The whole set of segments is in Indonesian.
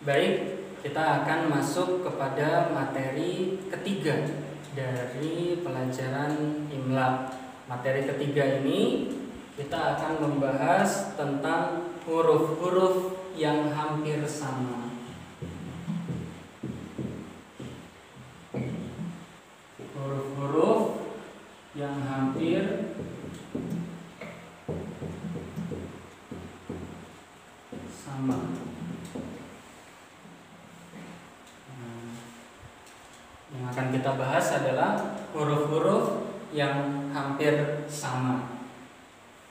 Baik, kita akan masuk kepada materi ketiga dari pelajaran Imla. Materi ketiga ini kita akan membahas tentang huruf-huruf yang hampir sama. Huruf-huruf yang hampir sama. Yang akan kita bahas adalah huruf-huruf yang hampir sama.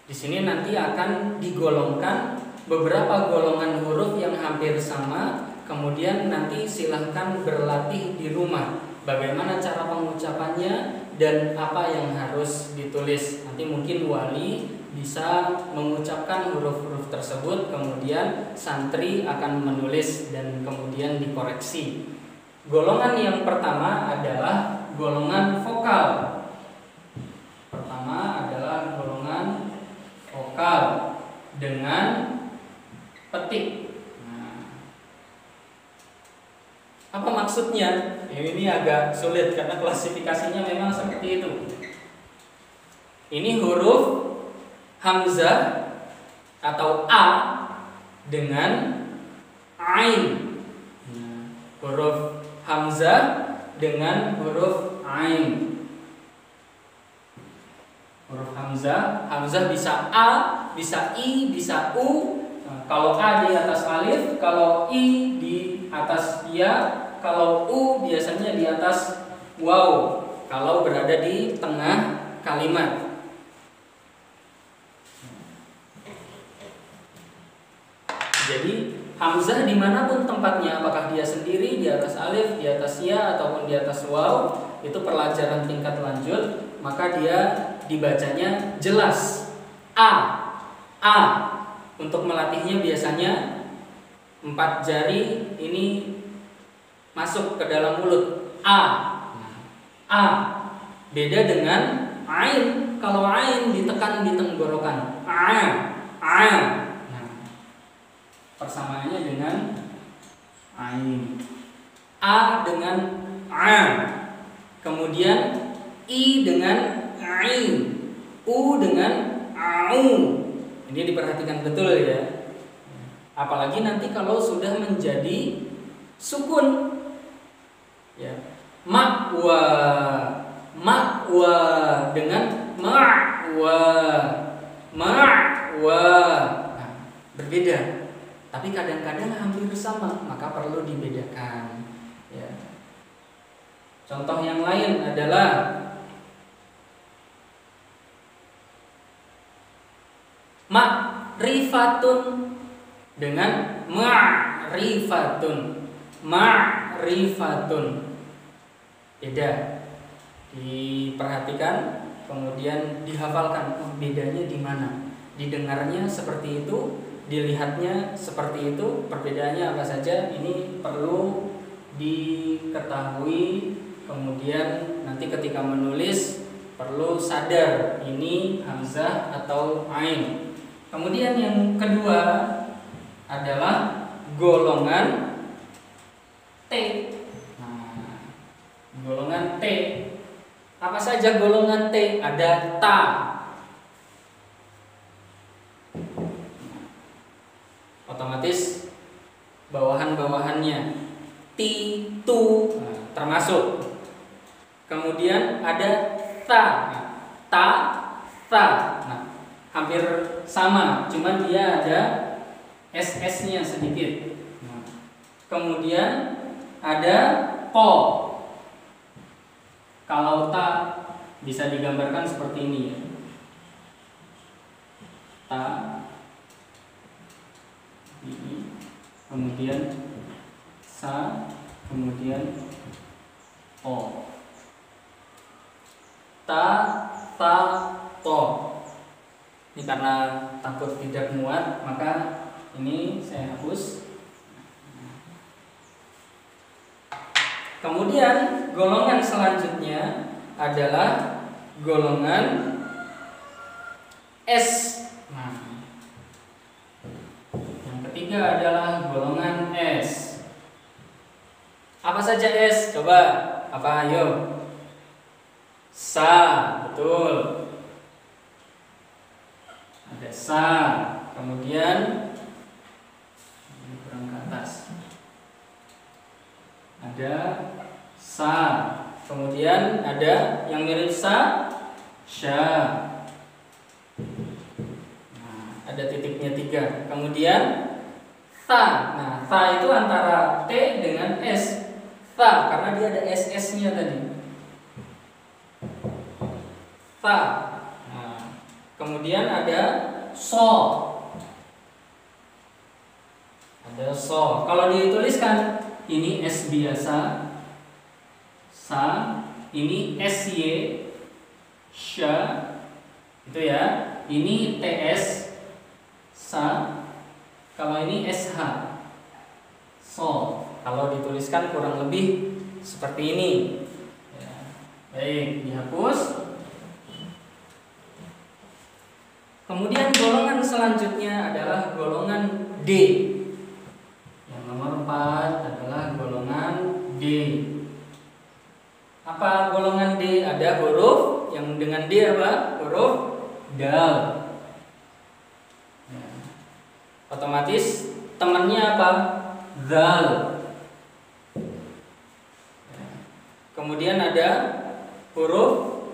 Di sini nanti akan digolongkan beberapa golongan huruf yang hampir sama. Kemudian nanti silahkan berlatih di rumah bagaimana cara pengucapannya dan apa yang harus ditulis. Nanti mungkin wali bisa mengucapkan huruf-huruf tersebut, kemudian santri akan menulis dan kemudian dikoreksi. Golongan yang pertama adalah golongan vokal. Pertama adalah golongan vokal dengan petik. Apa maksudnya? Ini agak sulit karena klasifikasinya memang seperti itu. Ini huruf hamzah atau a dengan ain. Huruf hamzah dengan huruf ain. Huruf hamzah bisa a, bisa i, bisa u. Kalau a di atas alif, kalau i di atas ya, kalau u biasanya di atas waw. Kalau berada di tengah kalimat. Jadi hamzah dimanapun tempatnya, apakah dia sendiri di atas alif, di atas ya, ataupun di atas waw, itu pelajaran tingkat lanjut, maka dia dibacanya jelas a. Untuk melatihnya biasanya 4 jari ini masuk ke dalam mulut. A. Beda dengan ain. Kalau ain ditekan di tenggorokan. A. Persamaannya dengan ain. A dengan a. Kemudian i dengan ain. U dengan au. Ini diperhatikan betul ya. Apalagi nanti kalau sudah menjadi sukun. Ya. Ma'wa dengan ma'wa. Nah, berbeda. Tapi kadang-kadang hampir sama, maka perlu dibedakan. Ya. Contoh yang lain adalah ma'rifatun dengan ma'rifatun. Beda. Diperhatikan, kemudian dihafalkan. Bedanya di mana? Didengarnya seperti itu, dilihatnya seperti itu, perbedaannya apa saja, ini perlu diketahui. Kemudian nanti ketika menulis perlu sadar ini hamzah atau ain. Kemudian yang kedua adalah golongan T. Golongan T. Apa saja golongan T? Ada ta. Otomatis bawahan-bawahannya ti, tu, termasuk. Kemudian ada ta. Nah, hampir sama, cuman dia ada SS-nya sedikit. Kemudian ada po. Kalau ta bisa digambarkan seperti ini ya. Ta, ini, kemudian sa, kemudian o. Ta, to. Ini karena takut tidak muat, maka ini saya hapus. Kemudian golongan selanjutnya adalah golongan S. Yang ketiga adalah golongan S. saja S? Coba. Apa? Ayo. Sa, betul. Ada sa. Kemudian ini kurang ke atas. Ada sa. Kemudian ada yang mirip sa, sya. Nah, ada titiknya 3. Kemudian tha. Nah, tha itu antara T dengan S. Tha karena dia ada SS-nya tadi. Tha. Nah, kemudian ada so. Ada so. Kalau dituliskan ini S biasa, sa, ini SY, sya, itu ya. Ini TS, sa. Kalau ini SH, so. Kalau dituliskan kurang lebih seperti ini. Ya. Baik, dihapus. Kemudian golongan selanjutnya adalah golongan D. Yang nomor 4 adalah golongan D. Apa golongan D? Ada huruf yang dengan D apa? Huruf dal. Ya. Otomatis temannya apa? Zal. Ya. Kemudian ada huruf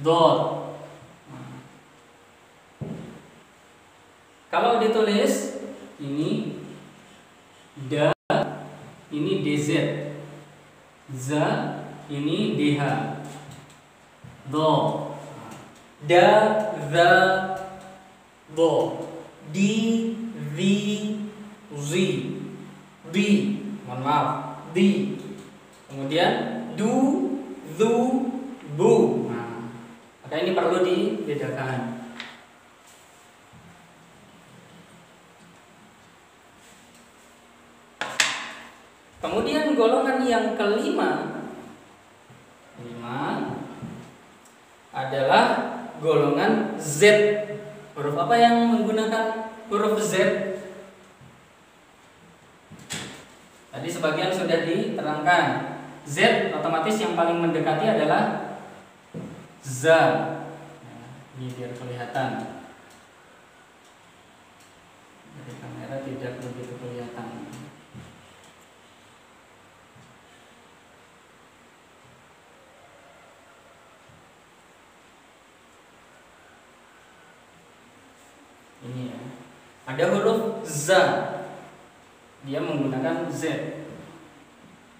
dot. Kalau ditulis ini da, ini dz, za, ini dh, do, da, za, do, di, vi, zi, di, mohon maaf, di, kemudian du, zu, bu. Nah, maka ini perlu dibedakan. Kemudian golongan yang kelima adalah golongan Z. Huruf apa yang menggunakan huruf Z? Tadi sebagian sudah diterangkan. Z otomatis yang paling mendekati adalah za. Nah, ini biar kelihatan. Dari kamera tidak begitu kelihatan. Ini ya. Ada huruf za. Dia menggunakan Z.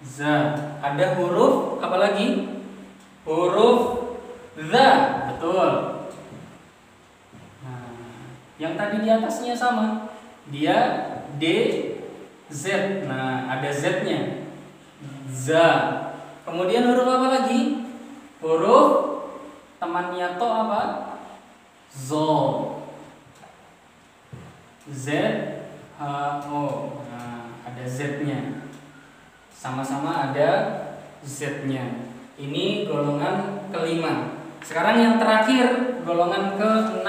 Za. Ada huruf apa lagi? Huruf za. Betul. Nah, yang tadi di atasnya sama. Dia D Z. Nah, ada Z-nya. Za. Kemudian huruf apa lagi? Huruf temannya to apa? Zo. Z, H, O. Nah, ada Z-nya. Sama-sama ada Z-nya. Ini golongan kelima. Sekarang yang terakhir, golongan ke-6.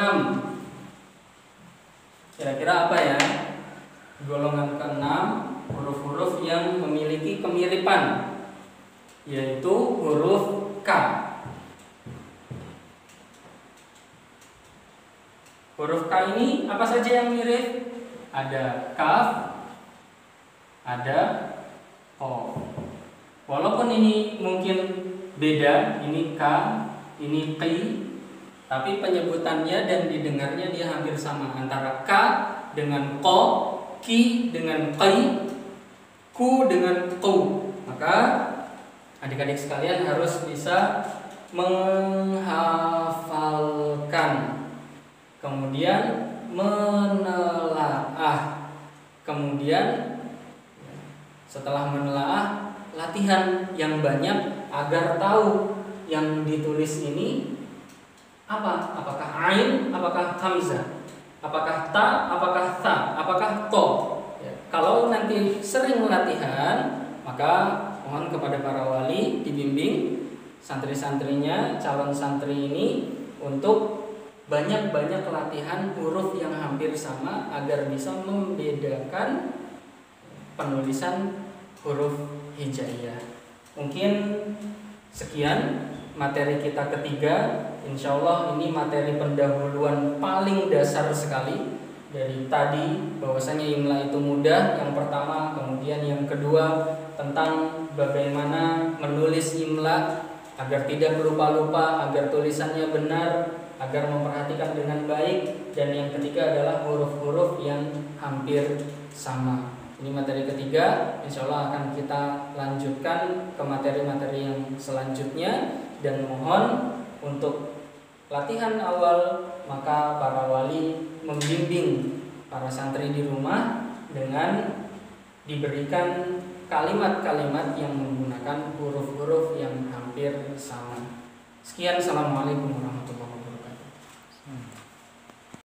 Kira-kira apa ya? Golongan ke-6, huruf-huruf yang memiliki kemiripan, yaitu huruf K. Huruf K ini apa saja yang mirip? Ada kaf, ada kof. Walaupun ini mungkin beda, ini K, ini Q, tapi penyebutannya dan didengarnya dia hampir sama, antara K dengan ko, Ki dengan Q, Ku dengan Ku. Maka adik-adik sekalian harus bisa menghafalkan, kemudian menelaah, kemudian setelah menelaah latihan yang banyak agar tahu yang ditulis ini apa? Apakah ain, apakah hamzah, apakah ta, apakah tha, apakah to. Ya. Kalau nanti sering latihan, maka mohon kepada para wali dibimbing santri-santrinya, calon santri ini untuk banyak-banyak latihan huruf yang hampir sama agar bisa membedakan penulisan huruf hijaiyah. Mungkin sekian materi kita ketiga. Insya Allah ini materi pendahuluan paling dasar sekali. Dari tadi bahwasanya imla itu mudah, yang pertama, kemudian yang kedua tentang bagaimana menulis imla agar tidak lupa-lupa, agar tulisannya benar, agar memperhatikan dengan baik, dan yang ketiga adalah huruf-huruf yang hampir sama. Ini materi ketiga, insya Allah akan kita lanjutkan ke materi-materi yang selanjutnya, dan mohon untuk latihan awal maka para wali membimbing para santri di rumah dengan diberikan kalimat-kalimat yang menggunakan huruf-huruf yang hampir sama. Sekian, assalamualaikum warahmatullahi wabarakatuh.